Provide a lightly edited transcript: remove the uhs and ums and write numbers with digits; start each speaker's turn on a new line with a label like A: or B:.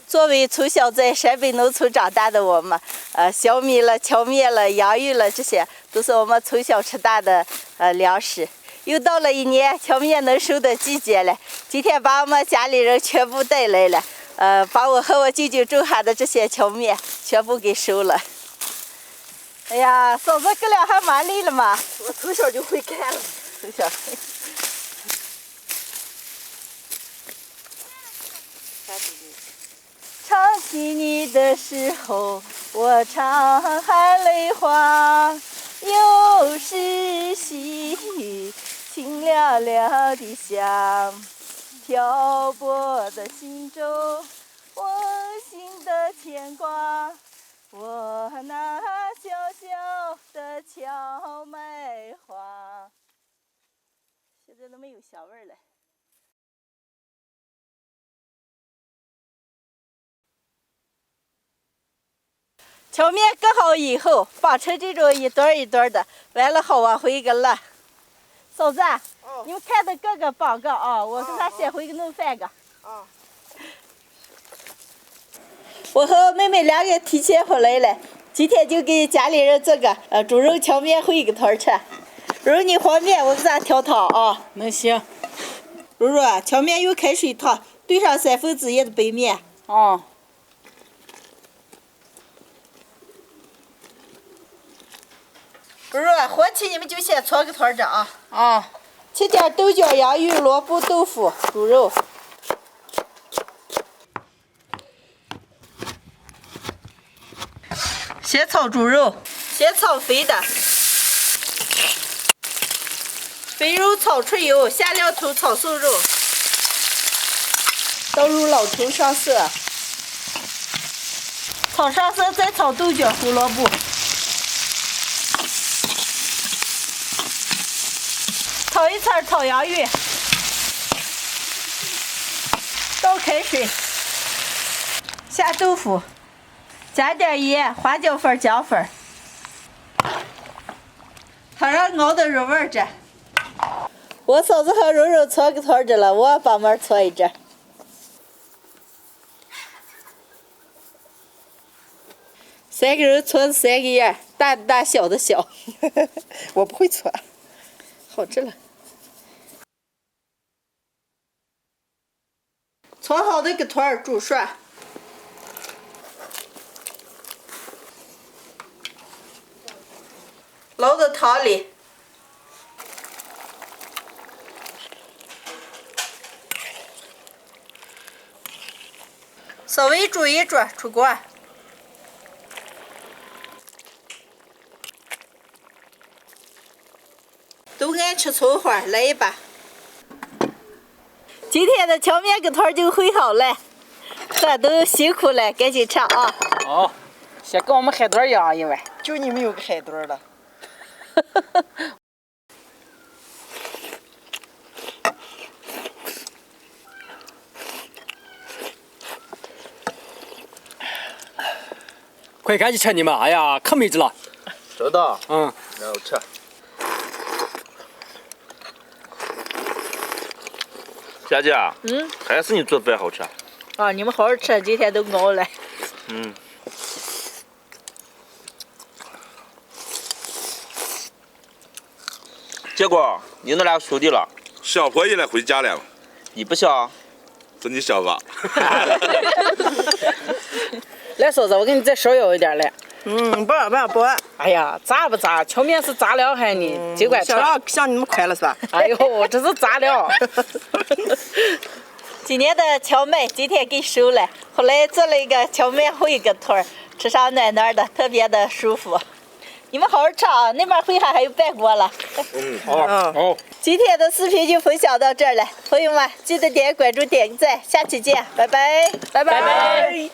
A: 作为从小在陕北农村长大的我们，小米了、荞面了、洋芋了，这些都是我们从小吃大的粮食。又到了一年荞面能收的季节了，今天把我们家里人全部带来了，把我和我舅舅种下的这些荞面全部给收了。哎呀，嫂子哥俩还蛮累了嘛？
B: 我从小就会干了，
A: 从小。唱起你的时候，我常含泪花，又是细雨，清凉凉的香，漂泊的心中，温馨的牵挂。我那小小的荞麦花，现在都没有香味了。荞面割好以后，绑成这种一段一段的，完了好往回一个拉。嫂子，你们看着各个绑个啊，我给他先回去弄饭个。我和妹妹两个提前回来了，今天就给家里人做个猪肉荞面烩个汤吃。如如你和面，我给咱调汤啊。
B: 能行。
A: 如如，荞面用开水烫，兑上1/3的白面。
B: 哦。
A: 如如，火气你们就先搓个汤着啊。
B: 啊。
A: 切点豆角、洋芋、萝卜、豆腐、猪肉。先炒猪肉，先炒肥的，肥肉炒出油，下2头炒瘦肉，倒入老抽上色，炒上色再炒豆角、胡萝卜，炒一层炒洋芋，倒开水，下豆腐。加点盐、花椒粉、姜粉，汤上熬的入味着。我嫂子和柔柔搓个汤着了，我帮忙搓一阵。3个人搓的3个样，大的大，小的小。
B: 我不会搓，
A: 好吃了。搓好的个团煮熟。捞到汤里，稍微煮一煮，出锅。都爱吃葱花，来一把。今天的荞面跟汤就烩好了，咱都辛苦了，赶紧吃啊！
B: 哦，先跟我们海豚一样，因为就你们有个海豚了。
C: 快赶紧吃你们！哎呀，可美滋了。
D: 知道。
C: 嗯。
D: 然后吃。佳姐。还是你做饭好吃。
A: 啊，你们好好吃，今天都熬了。
D: 结果你那俩兄弟了？
E: 小伙也来回家了。
D: 你不小？
E: 是你小吧？
B: 来，嫂子，我给你再少舀一点来。
F: 不。
B: 哎呀，咋不咋？荞面是杂粮还你尽管吃。
F: 想你们快了是吧？
B: 哎呦，这是杂粮。
A: 今年的荞麦今天给收了，后来做了一个荞面烩个团，吃上暖暖的，特别的舒服。你们好好吃啊！那边烩还有半锅了。
C: 好。
A: 今天的视频就分享到这儿了，朋友们记得点关注、点个赞，下期见，拜拜，
B: 拜拜。